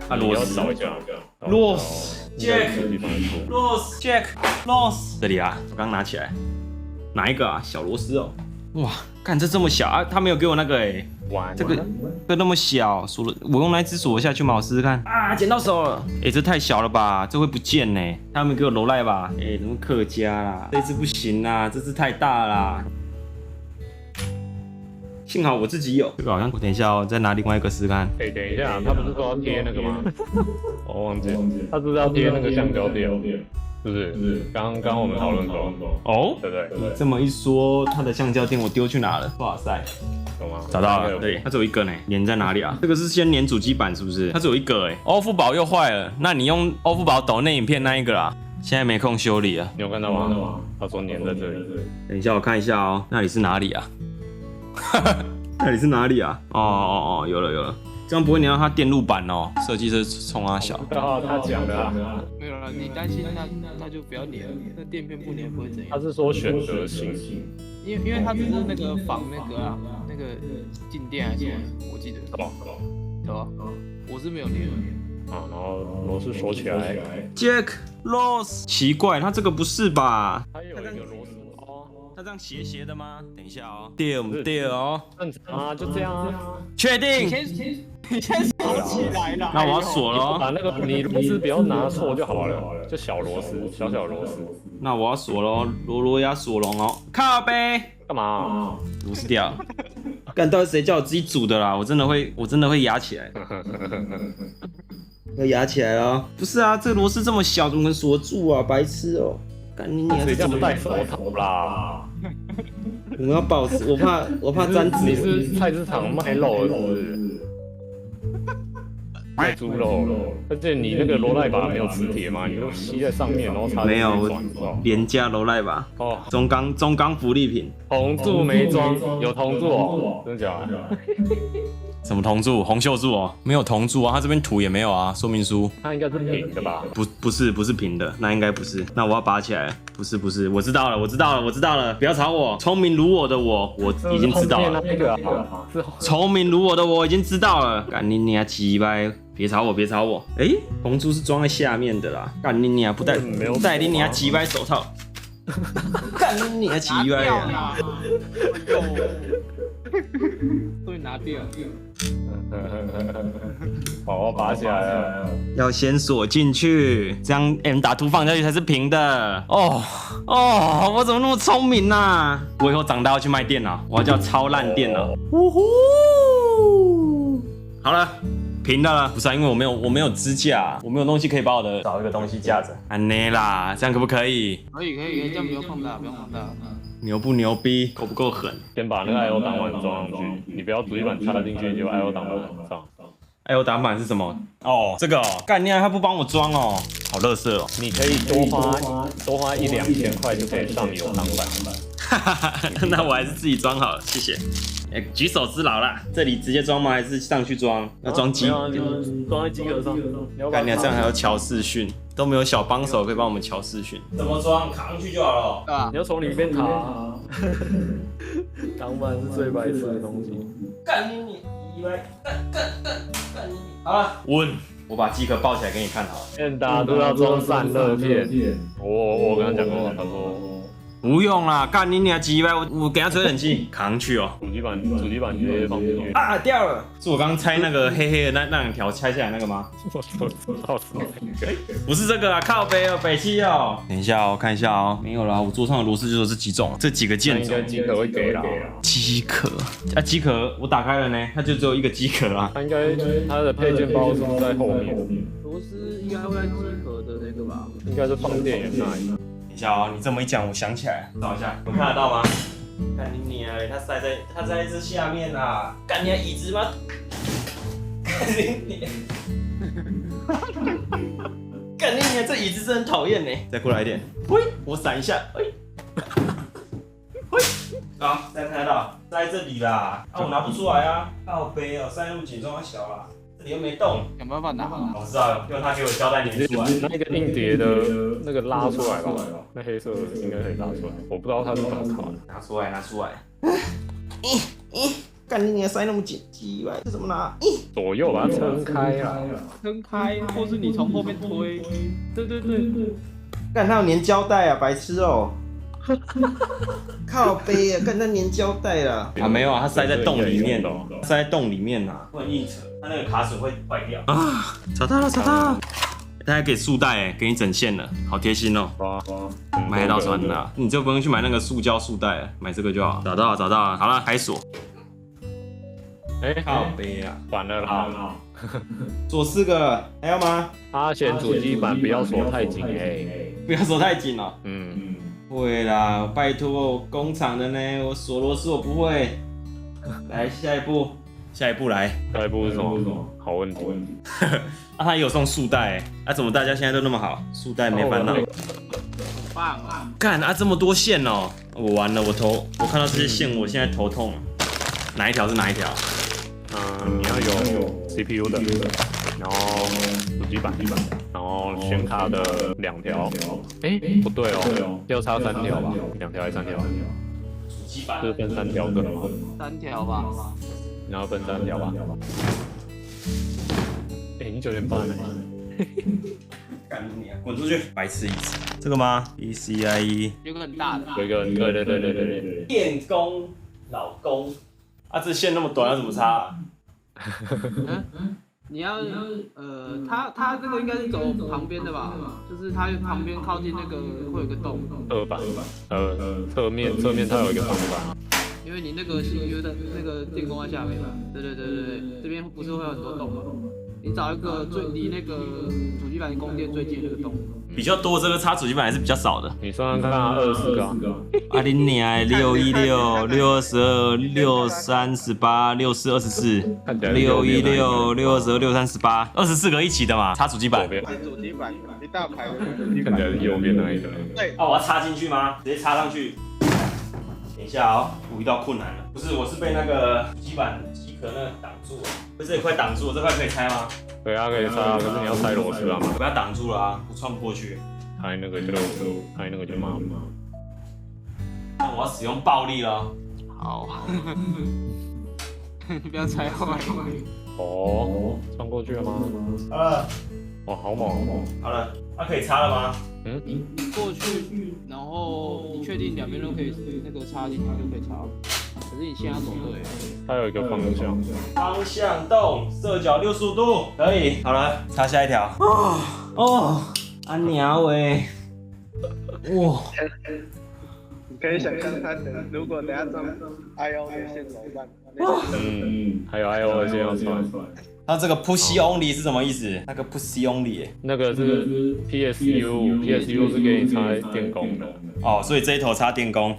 啊，螺丝找一下。Jack，Loss，这里啊，我刚拿起来，哪一个啊？小螺丝哦。哇，看这这么小啊，他没有给我那个哎，这个那么小，锁了，我用那一只锁下去嘛，我试试看啊，捡到手了，哎，这太小了吧，这会不见呢，他们给我揉赖吧，哎，怎么客家啦，这只不行啦，这只太大啦。幸好我自己有，这个好像我等一下哦，再拿另外一个试试看。哎，等一下，他不是说要贴那个吗？我忘记了，他是不是要贴那个橡胶垫？是不是？刚我们讨论过，哦，对不对？这么一说，它的橡胶垫我丢去哪了？哇塞，懂吗？找到了，对，它只有一个呢，粘在哪里啊？这个是先粘主机板是不是？它只有一个哎，欧付宝又坏了，那你用欧付宝抖内影片那一个啦。现在没空修理啊，你有看到吗？他说粘在这里。等一下我看一下哦，那里是哪里啊？那里是哪里啊？哦，有了，这样不会粘到它电路板哦。设计师冲他小。他讲的啊。没有了，你担心那就不要粘了，那垫片不粘不会怎样。他是说选择性，因为他只是那个仿那个啊，那个静电还是什么，我记得。对吧？我是没有粘。啊，然后螺丝锁起来。Jack Loss， 奇怪，它这个不是吧？它有一个螺丝哦。它这样斜的吗？等一下哦，对哦，正常啊，就这样啊。确定？你先锁起来啦。那我要锁了哦。把那个你螺丝不要拿错就好了，就小螺丝，小螺丝。那我要锁了哦，罗亚锁龙哦。靠背。干嘛？螺丝掉。干，到底谁叫我自己煮的啦？我真的会压起来。要压起来了。不是啊，这个螺丝这么小，怎么能锁住啊？白痴哦。干你娘！谁叫戴手套啦？我们要保持，我怕沾纸。你是菜市场卖肉的是不是？卖猪肉，而且你那个罗赖把没有磁铁吗？你都吸在上面，然后插没有，廉价罗赖吧？哦，中钢福利品。铜柱没装，有铜柱哦，真的假的？什么铜柱？红袖柱哦，没有铜柱啊，它这边图也没有啊，说明书。它应该是平的吧？不是平的，那应该不是。那我要拔起来。不是，我知道了，不要吵我。聪明如我的我已经知道了。聪明如我的我已经知道了。干你娘鸡掰！别吵我。哎，红珠是装在下面的啦。干你娘不戴你娘鸡掰手套。干你娘鸡掰啊！会拿掉。把我拔起来了。要先锁进去，这样 M 打图放下去才是平的。哦，我怎么那么聪明啊？我以后长大要去卖电脑，我要叫超烂电脑。呜呼！好了。平的了，不是啊，因为我没有支架，我没有东西可以把我的找一个东西架着。安内啦，这样可不可以？可以，这样不用放大，牛不牛逼？够不够狠？先把那个 IO 档案装上去，你不要主机板插进去就 IO 档案上。IO 档案是什么？哦，这个哦，干你他不帮我装哦，好垃圾哦。你可以多花1-2千块就可以上有档版。那我还是自己装好了，谢谢。举手之劳啦。这里直接装吗？还是上去装？要装机？装在机壳上。干你这样还要调视讯，都没有小帮手可以帮我们调视讯。怎么装？卡上去就好了。你要从里面卡。档版是最白痴的东西。干你以为干你！好了，我把机壳抱起来给你看好了。现大家都要装散热片。我跟他讲过，他说。不用啦，干你娘鸡掰！我给他吹冷气，扛去哦。主机板直接放进去啊，掉了！是我刚拆那个黑黑的那两条拆下来那个吗？不是这个啊，靠背哦，北汽哦。等一下哦，看一下哦，没有啦，我桌上的螺丝就这几种，这几个键种。机壳会给啦。机壳啊，机壳我打开了呢，它就只有一个机壳啊。它应该它的配件包是在后面。螺丝应该会在机壳的那个吧？应该是放电源那里。等一下哦，你这么一讲，我想起来，找一下，有看得到吗？干你娘嘞！它在这下面啦。干你椅子吗？干你娘！干你娘！这椅子真的很讨厌呢。再过来一点，喂，我闪一下，喂，喂，好，再看得到，在这里啦。啊，我拿不出来啊，靠背哦，塞入紧装小啦。这里又没动，想办法拿好。我知道了，用它给我胶带粘出来。那个硬碟的那个拉出来吧，那黑色的应该可以拉出来。我不知道它是怎么卡的。拿出来。干你塞那么紧急吧？这怎么拿？左右把它撑开啊，撑开，或是你从后面推。对。干他有粘胶带啊，白痴哦！靠背啊，干他粘胶带了啊？没有啊，它塞在洞里面，塞在洞里面啊，不能硬扯，它那个卡榫会坏掉啊！找到了，它还给束带哎，给你整线了，好贴心哦！买得到穿的啊，你就不用去买那个塑胶束带了，买这个就好。找到了，好了，开锁。靠背啊，完了啦！锁4个了，还要吗？阿贤主机板不要锁太紧不要锁太紧哦。嗯，会啦，拜托，工厂的呢，我锁螺丝我不会。来，下一步来。下一步是什么？好问题。他也有送束带，怎么大家现在都那么好？束带没烦恼。很棒啊！干这么多线哦，我完了，我看到这些线，我现在头痛。哪一条是哪一条？你要有 CPU 的，然后主机板，然后显卡的2条。不对哦，要插3条吧？2条还是3条？主机板是分3条的吗？3条吧。然后分3条吧。你9点半了。干你啊！滚出去！白痴一次。这个吗 ？PCIe 有个很大的。有一个，对。电工老公这线那么短，要怎么插？你要它这个应该是走旁边的吧？就是它旁边靠近那个会有个洞。2板，侧面它有一个方板。因为你那个 CPU 的那个电工在下面嘛。对，这边不是会有很多洞吗？你找一个离那个主机板供电最近那个洞。比较多，这个插主机板还是比较少的。你算看24个。你娘！616、622、638、64、616、622、632、24个一起的嘛，插主机板。主机板一大排的。看起来是右边那一个。对。我要插进去吗？直接插上去。等一下哦，我遇到困难了。不是，我是被那个主机板机壳那个挡住了。这一块挡住了，这块可以拆吗？对啊，可以拆啊，可是你要拆螺丝啊嘛。我要挡住了啊，我穿不过去。拆那个就麻烦。那我要使用暴力了。好。你不要拆坏。穿过去了吗？好了。好猛。好了，可以插了吗？你过去，然后你确定2边都可以那个插进去就可以插。可是你现在要走对。它有一个方向动，射角65度，可以。好了，插下一条。娘喂！哇！你可以想象它如果等下装 I/O 的线怎么办？还有 I/O 的线要穿。它这个 push only 是什么意思？那个 push only， 那个是 PSU 是给你插电工的。所以这一头插电工。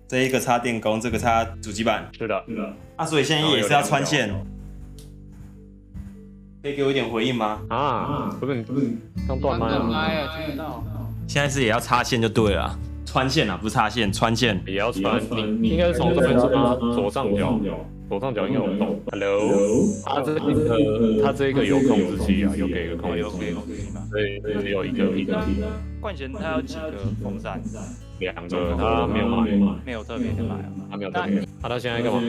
这一个插电工，这个插主机板。是的。所以现在也是要穿线。可以给我一点回应吗？不是刚断麦啊？听不到。现在是也要插线就对了，穿线不是插线，穿线也要穿。你应该是从这边插左上角应该有洞。Hello， 它这个有控制器啊，有给一个控制器，所以只有一个。冠贤他有几个风扇？2个，他没有买，没有特别的买啊。他没有特别。他现在干嘛？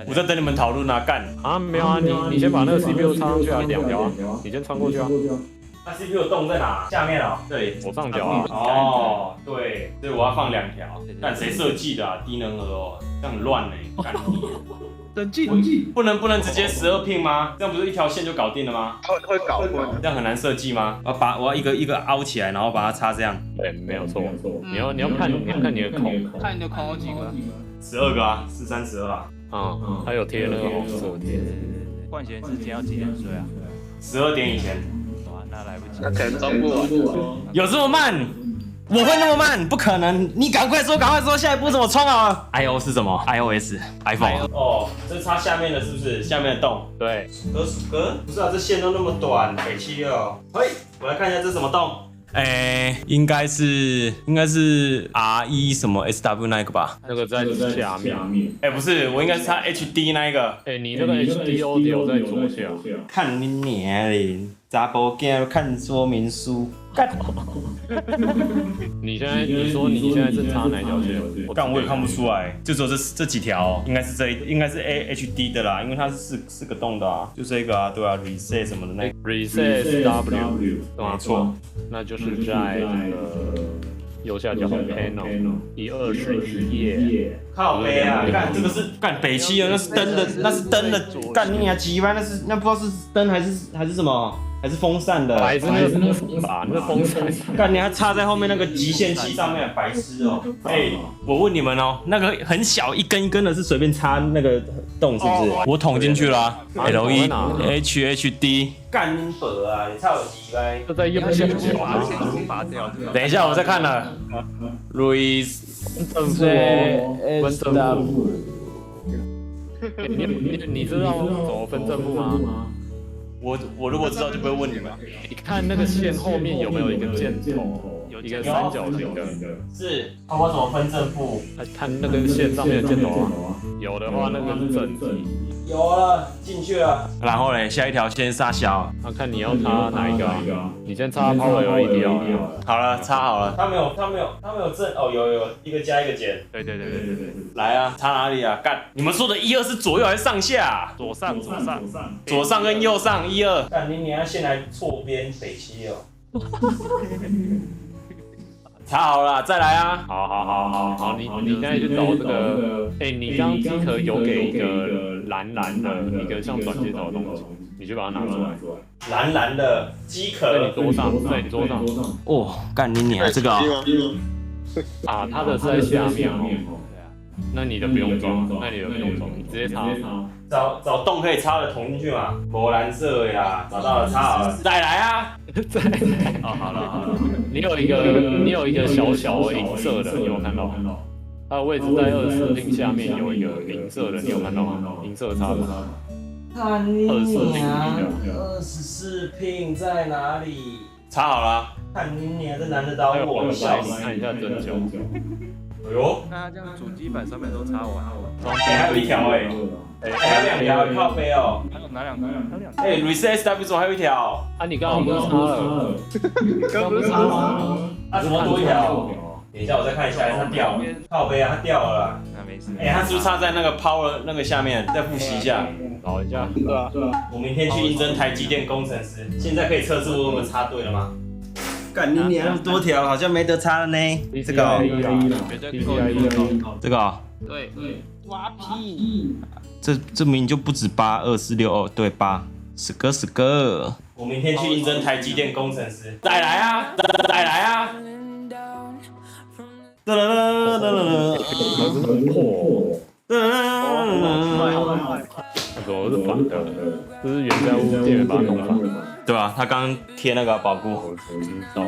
我在等你们讨论啊，干没有啊，你先把那个 CPU 插上去啊，2条啊，你先穿过去啊。那 CPU 的洞在哪？下面哦，对，左上角啊。对，所以我要放2条。但谁设计的啊？低能儿哦，这样很乱呢，干你。冷静，不能直接12 pin 吗？这样不是一条线就搞定了吗？会搞混，这样很难设计吗？我要一个一个凹起来，然后把它插这样。对，没有错。你要看你的孔，看你的孔有几个？12个啊，43、12啊。它有贴那个红色贴。冠贤之前要几点睡啊？12点以前。那来不及。那可能装不完。有这么慢？我会那么慢？不可能！你赶快说，下一步怎么冲啊 ？I/O 是什么 ？iOS iPhone。这插下面的是不是？下面的洞。对。鼠哥，不是啊，这线都那么短，北七哦。嘿，我来看一下这什么洞。应该是 R1 什么 SW 那个吧？那个在下面。不是，我应该是插 HD 那一个。你那个 HD audio 在左下。看你娘嘞，查甫囝看说明书。你现在是插哪条线？干我也看不出来，就只有这几条，应该是HD 的啦，因为它是四个洞的啊，就这个啊，对啊 ，reset 什么的那个 reset W 没错，那就是在右下角 panel 1211页。靠北啊！干这个是干北七的，那是灯的，干你啊鸡巴，那不知道是灯还是什么。还是风扇的，还是那个风扇吧，那风扇。干，你还插在后面那个极限器上面，白痴哦！我问你们哦，那个很小一根一根的，是随便插那个洞是不是？我捅进去了 ，LEHHD。干你伯啊！你操我鸡掰！就在右下角啊。拔掉。等一下，我再看了。Luis 正负分正负。你知道怎么分正负吗？我如果知道就不会问你们。你看那个线后面有没有一个箭头，有一个三角形的？是。那我怎么分正负？看那个线上面的箭头啊，有的话那个是正极。有了，进去了。然后嘞，下一条线撒小。那看你要插哪一个啊？你先插 Power LED 啊。好了，插好了。它没有正哦，有一个加一个减。对。来啊，插哪里啊？干！你们说的1、2是左右还是上下？左上。左上跟右上1、2。干你要先来错边北七哦。插好了，再来啊！好，你现在去找这个，你刚刚机壳有给一个蓝的一个像转接头的东西，你去把它拿出来。蓝的机壳。在你桌上。哦，干你娘这个啊，它的是在下面哦。那你的不用装，你直接插。找洞可以插的捅进去嘛？没蓝色呀，找到了，插好了，再来啊！哦，好了，你有一个小的银色的，你有看到？它的位置在24pin下面有一个银色的，你有看到吗？银色插头。看你娘！24 pin 在哪里？插好了。看你娘，这难得倒我，笑死！看一下针灸。哎呦，那它这样主机板上面都插完了，还有一条还有2条，靠背哦。还有哪两个？Reset SW 怎么还有一条？啊，你刚刚不是插了？刚不是插吗？啊，怎么多一条？等一下，我再看一下，它掉了。靠背啊，它掉了啦。那没事。它是不是插在那个 Power 那个下面？再复习一下。找一下。对啊。我明天去应征台积电工程师，现在可以测试我们插对了吗？干你娘那么多条，好像没得插了呢。这个这个对，挖屁！这明明就不止8、2、4、6哦，对8，10个。我明天去应征台积电工程师，再来啊！怎么是反的？这是原在屋店员把它弄反。对吧？他刚贴那个保固。我知道。